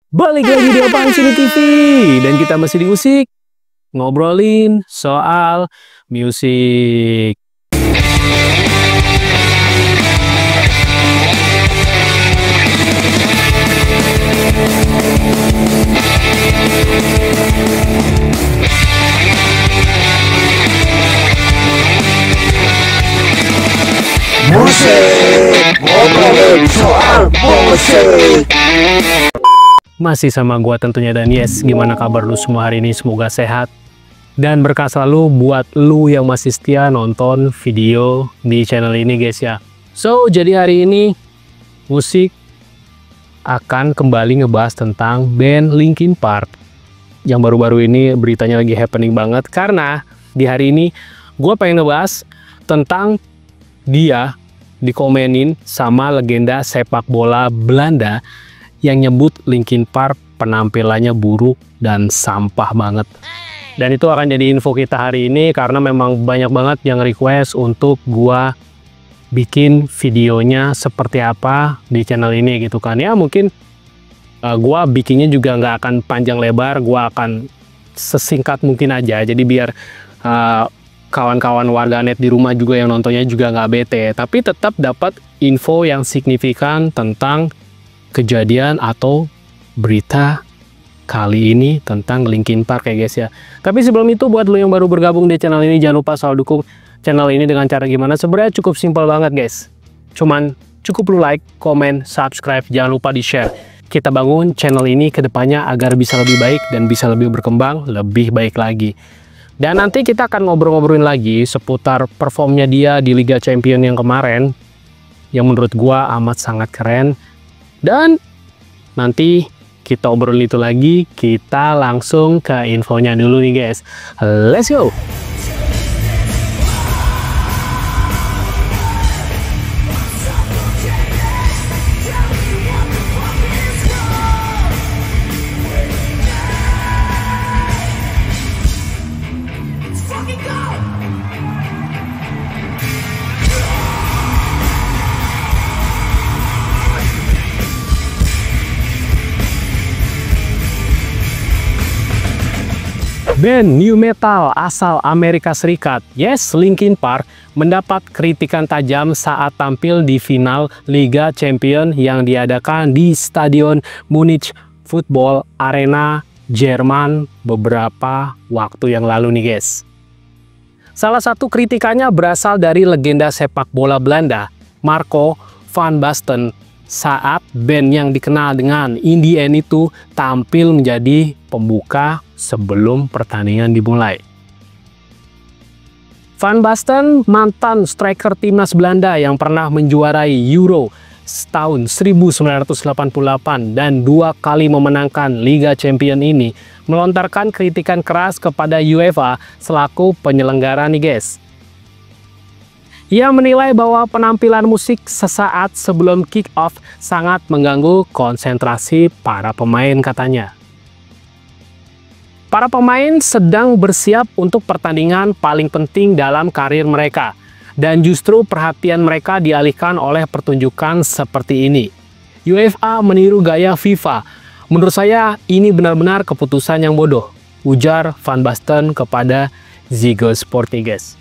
Balik lagi di Apaan Sini TV. Dan kita masih di musik, ngobrolin soal musik. Musik, ngobrolin soal musik. Masih sama gua tentunya, dan yes, gimana kabar lu semua hari ini? Semoga sehat dan berkah selalu buat lu yang masih setia nonton video di channel ini guys ya. So, jadi hari ini musik akan kembali ngebahas tentang band Linkin Park yang baru-baru ini beritanya lagi happening banget, karena di hari ini gua pengen ngebahas tentang dia dikomenin sama legenda sepak bola Belanda yang nyebut Linkin Park penampilannya buruk dan sampah banget. Dan itu akan jadi info kita hari ini, karena memang banyak banget yang request untuk gua bikin videonya seperti apa di channel ini gitu kan. Ya mungkin gua bikinnya juga nggak akan panjang lebar, gua akan sesingkat mungkin aja, jadi biar kawan-kawan warganet di rumah juga yang nontonnya juga nggak bete, tapi tetap dapat info yang signifikan tentang kejadian atau berita kali ini tentang Linkin Park ya guys ya. Tapi sebelum itu, buat lo yang baru bergabung di channel ini, jangan lupa selalu dukung channel ini dengan cara gimana? Sebenarnya cukup simpel banget guys. Cuman cukup lu like, komen, subscribe, jangan lupa di share. Kita bangun channel ini ke depannya agar bisa lebih baik dan bisa lebih berkembang, lebih baik lagi. Dan nanti kita akan ngobrol-ngobrolin lagi seputar performnya dia di Liga Champion yang kemarin, yang menurut gua amat sangat keren. Dan nanti kita obrolin itu lagi, kita langsung ke infonya dulu nih guys. Let's go! Band new metal asal Amerika Serikat, yes, Linkin Park, mendapat kritikan tajam saat tampil di final Liga Champion yang diadakan di Stadion Munich Football Arena, Jerman beberapa waktu yang lalu nih guys. Salah satu kritikannya berasal dari legenda sepak bola Belanda, Marco van Basten, saat band yang dikenal dengan In The End itu tampil menjadi pembuka sebelum pertandingan dimulai. Van Basten mantan striker timnas Belanda yang pernah menjuarai Euro tahun 1988 dan 2 kali memenangkan Liga Champion ini melontarkan kritikan keras kepada UEFA selaku penyelenggara nih guys. Ia menilai bahwa penampilan musik sesaat sebelum kick-off sangat mengganggu konsentrasi para pemain katanya. Para pemain sedang bersiap untuk pertandingan paling penting dalam karir mereka, dan justru perhatian mereka dialihkan oleh pertunjukan seperti ini. UEFA meniru gaya FIFA. Menurut saya ini benar-benar keputusan yang bodoh, ujar Van Basten kepada Ziggo Sport guys.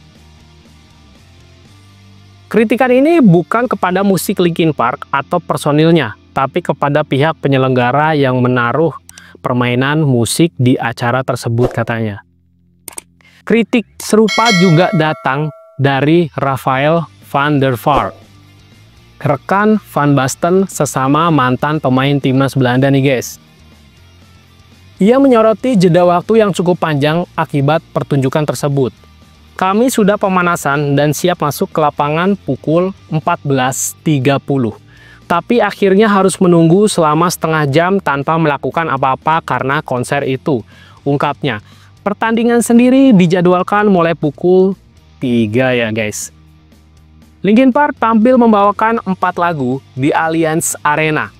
Kritikan ini bukan kepada musik Linkin Park atau personilnya, tapi kepada pihak penyelenggara yang menaruh permainan musik di acara tersebut katanya. Kritik serupa juga datang dari Rafael van der Vaart, rekan Van Basten sesama mantan pemain timnas Belanda nih guys. Ia menyoroti jeda waktu yang cukup panjang akibat pertunjukan tersebut. Kami sudah pemanasan dan siap masuk ke lapangan pukul 14.30. Tapi akhirnya harus menunggu selama setengah jam tanpa melakukan apa-apa karena konser itu, ungkapnya. Pertandingan sendiri dijadwalkan mulai pukul 3 ya guys. Linkin Park tampil membawakan 4 lagu di Allianz Arena.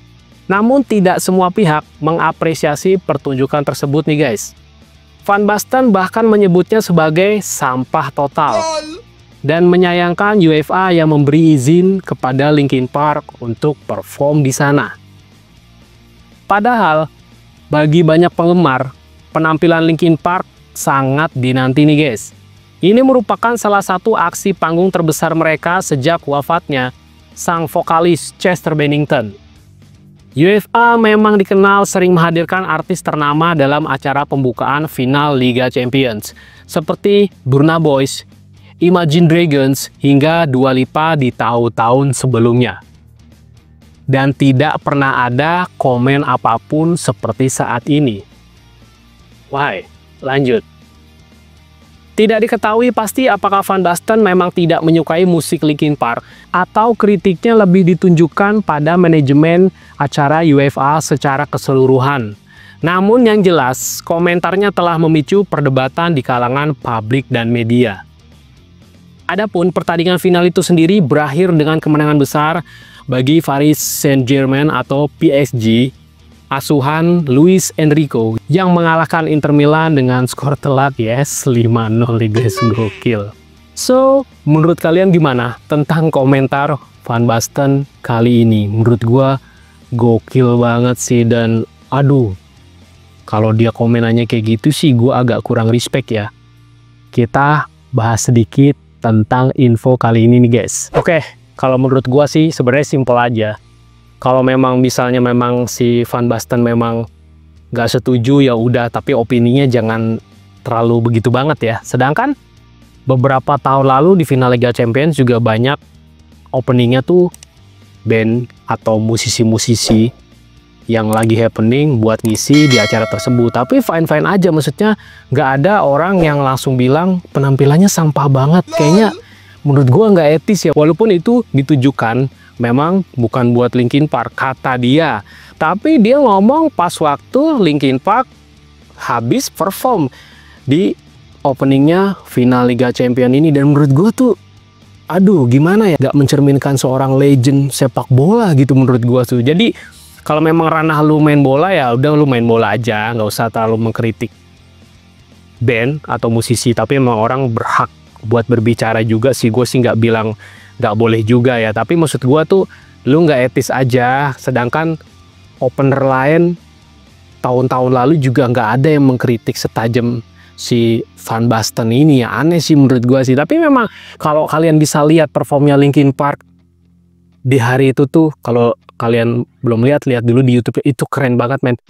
Namun tidak semua pihak mengapresiasi pertunjukan tersebut nih guys. Van Basten bahkan menyebutnya sebagai sampah total dan menyayangkan UEFA yang memberi izin kepada Linkin Park untuk perform di sana. Padahal bagi banyak penggemar, penampilan Linkin Park sangat dinanti nih guys. Ini merupakan salah satu aksi panggung terbesar mereka sejak wafatnya sang vokalis Chester Bennington. UFA memang dikenal sering menghadirkan artis ternama dalam acara pembukaan final Liga Champions, seperti Burna Boy, Imagine Dragons, hingga Dua Lipa di tahun-tahun sebelumnya. Dan tidak pernah ada komen apapun seperti saat ini. Why? Lanjut. Tidak diketahui pasti apakah Van Basten memang tidak menyukai musik Linkin Park atau kritiknya lebih ditunjukkan pada manajemen acara UFA secara keseluruhan. Namun yang jelas, komentarnya telah memicu perdebatan di kalangan publik dan media. Adapun pertandingan final itu sendiri berakhir dengan kemenangan besar bagi Paris Saint-Germain atau PSG, asuhan Luis Enrique, yang mengalahkan Inter Milan dengan skor telak, yes, 5-0 guys, gokil. So, menurut kalian gimana tentang komentar Van Basten kali ini? Menurut gua gokil banget sih, dan aduh, kalau dia komenannya kayak gitu sih gua agak kurang respect ya. Kita bahas sedikit tentang info kali ini nih guys. Oke, kalau menurut gua sih sebenarnya simpel aja. Kalau memang misalnya memang si Van Basten memang nggak setuju ya udah, tapi opininya jangan terlalu begitu banget ya. Sedangkan beberapa tahun lalu di final Liga Champions juga banyak openingnya tuh band atau musisi-musisi yang lagi happening buat ngisi di acara tersebut. Tapi fine-fine aja, maksudnya nggak ada orang yang langsung bilang penampilannya sampah banget. Kayaknya menurut gua nggak etis ya, walaupun itu ditujukan memang bukan buat Linkin Park, kata dia. Tapi dia ngomong pas waktu Linkin Park habis perform di openingnya final Liga Champions ini. Dan menurut gue tuh, aduh gimana ya, gak mencerminkan seorang legend sepak bola gitu menurut gue tuh. Jadi kalau memang ranah lu main bola ya udah lu main bola aja, nggak usah terlalu mengkritik band atau musisi. Tapi emang orang berhak buat berbicara juga sih. Gue sih nggak bilang nggak boleh juga ya, tapi maksud gua tuh lu nggak etis aja. Sedangkan opener lain tahun-tahun lalu juga nggak ada yang mengkritik setajam si Van Basten ini ya. Aneh sih menurut gua sih. Tapi memang kalau kalian bisa lihat performnya Linkin Park di hari itu tuh, kalau kalian belum lihat dulu di YouTube, itu keren banget men.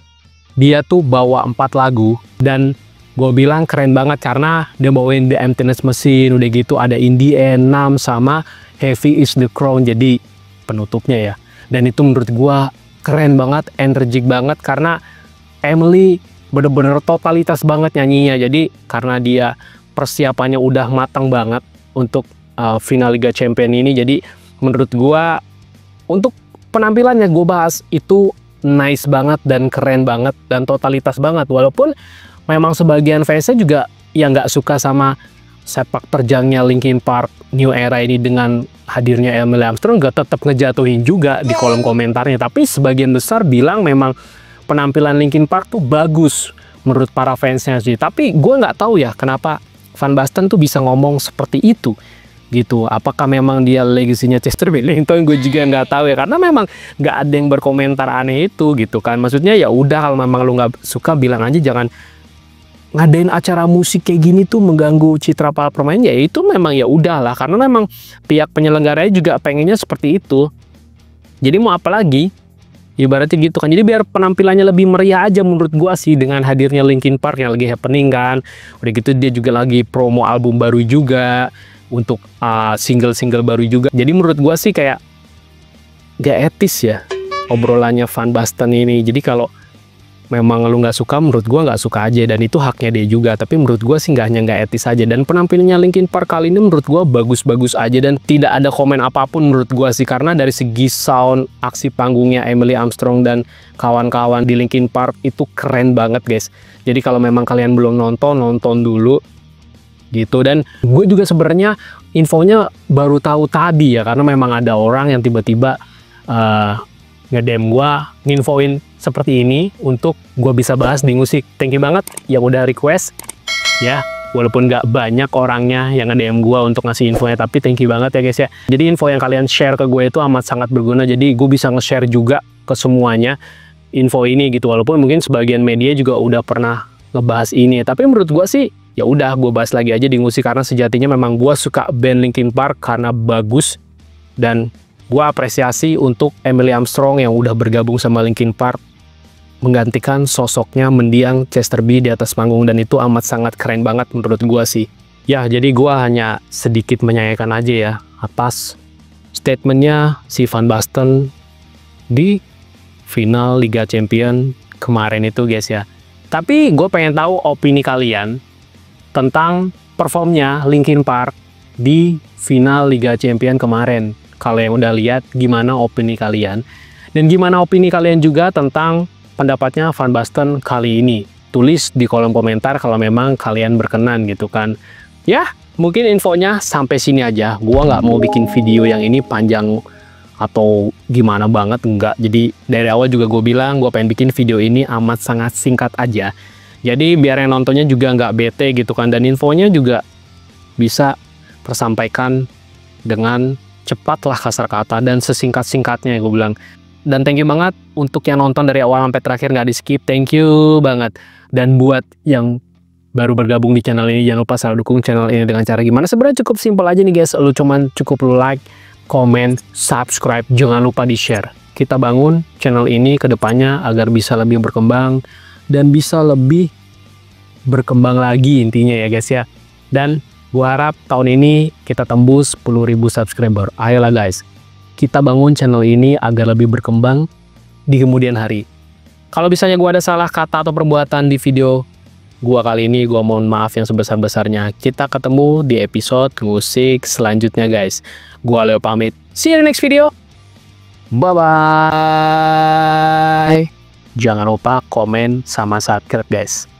Dia tuh bawa 4 lagu dan gue bilang keren banget karena dia bawain The Emptiness Machine, udah gitu ada In the End 6 sama Heavy is the Crown jadi penutupnya ya. Dan itu menurut gue keren banget, energik banget, karena Emily bener-bener totalitas banget nyanyinya. Jadi karena dia persiapannya udah matang banget untuk final Liga Champions ini, jadi menurut gue untuk penampilannya gue bahas itu nice banget dan keren banget dan totalitas banget. Walaupun memang sebagian fansnya juga yang nggak suka sama sepak terjangnya Linkin Park New Era ini dengan hadirnya Emily Armstrong, nggak tetap ngejatuhin juga di kolom komentarnya. Tapi sebagian besar bilang memang penampilan Linkin Park tuh bagus menurut para fansnya sih. Tapi gue nggak tahu ya kenapa Van Basten tuh bisa ngomong seperti itu gitu. Apakah memang dia legasinya Chester Bennington? Gue juga nggak tahu ya, karena memang nggak ada yang berkomentar aneh itu gitu kan. Maksudnya ya udah, kalau memang lu nggak suka bilang aja, jangan ngadain acara musik kayak gini tuh mengganggu citra para pemain. Ya itu memang ya udahlah, karena memang pihak penyelenggaranya juga pengennya seperti itu. Jadi mau apa lagi? Ibaratnya gitu kan. Jadi biar penampilannya lebih meriah aja menurut gua sih dengan hadirnya Linkin Park yang lagi happening kan. Udah gitu dia juga lagi promo album baru juga, untuk single-single baru juga. Jadi menurut gua sih kayak gak etis ya obrolannya Van Basten ini. Jadi kalau memang lu nggak suka, menurut gua nggak suka aja, dan itu haknya dia juga. Tapi menurut gua sih nggak etis aja. Dan penampilannya Linkin Park kali ini menurut gua bagus-bagus aja, dan tidak ada komen apapun menurut gua sih, karena dari segi sound, aksi panggungnya Emily Armstrong dan kawan-kawan di Linkin Park itu keren banget guys. Jadi kalau memang kalian belum nonton dulu gitu. Dan gue juga sebenarnya infonya baru tahu tadi ya, karena memang ada orang yang tiba-tiba nge-DM gue nginfoin seperti ini untuk gue bisa bahas di musik. Thank you banget yang udah request ya, walaupun nggak banyak orangnya yang nge-DM gue untuk ngasih infonya, tapi thank you banget ya guys ya. Jadi info yang kalian share ke gue itu amat sangat berguna, jadi gue bisa nge-share juga ke semuanya. info ini gitu, walaupun mungkin sebagian media juga udah pernah ngebahas ini, tapi menurut gua sih ya udah gue bahas lagi aja di Ngusi, karena sejatinya memang gua suka band Linkin Park karena bagus, dan gua apresiasi untuk Emily Armstrong yang udah bergabung sama Linkin Park menggantikan sosoknya mendiang Chester B di atas panggung, dan itu amat sangat keren banget menurut gua sih. Ya, jadi gua hanya sedikit menyayangkan aja ya atas statementnya si Van Basten di final Liga Champion kemarin itu guys ya. Tapi gue pengen tahu opini kalian tentang performnya Linkin Park di final Liga Champion kemarin. Kalau yang udah lihat, gimana opini kalian? Dan gimana opini kalian juga tentang pendapatnya Van Basten kali ini? Tulis di kolom komentar kalau memang kalian berkenan gitu kan. Ya, mungkin infonya sampai sini aja. Gua nggak mau bikin video yang ini panjang atau gimana banget, enggak. Jadi dari awal juga gue bilang gue pengen bikin video ini amat sangat singkat aja. Jadi biar yang nontonnya juga nggak bete gitu kan. Dan infonya juga bisa tersampaikan dengan cepat lah kasar kata dan sesingkat-singkatnya gue bilang. Dan thank you banget untuk yang nonton dari awal sampai terakhir nggak di skip, thank you banget. Dan buat yang baru bergabung di channel ini, jangan lupa selalu dukung channel ini dengan cara gimana? Sebenarnya cukup simpel aja nih guys, lu cuman cukup lu like, comment, subscribe, jangan lupa di share. Kita bangun channel ini ke depannya agar bisa lebih berkembang dan bisa lebih berkembang lagi intinya ya guys ya. Dan gua harap tahun ini kita tembus 10.000 subscriber. Ayolah guys, kita bangun channel ini agar lebih berkembang di kemudian hari. Kalau misalnya gua ada salah kata atau perbuatan di video gua kali ini, gua mohon maaf yang sebesar-besarnya. Kita ketemu di episode musik selanjutnya guys. Gua Leo pamit. See you in the next video. Bye-bye. Jangan lupa komen sama subscribe guys.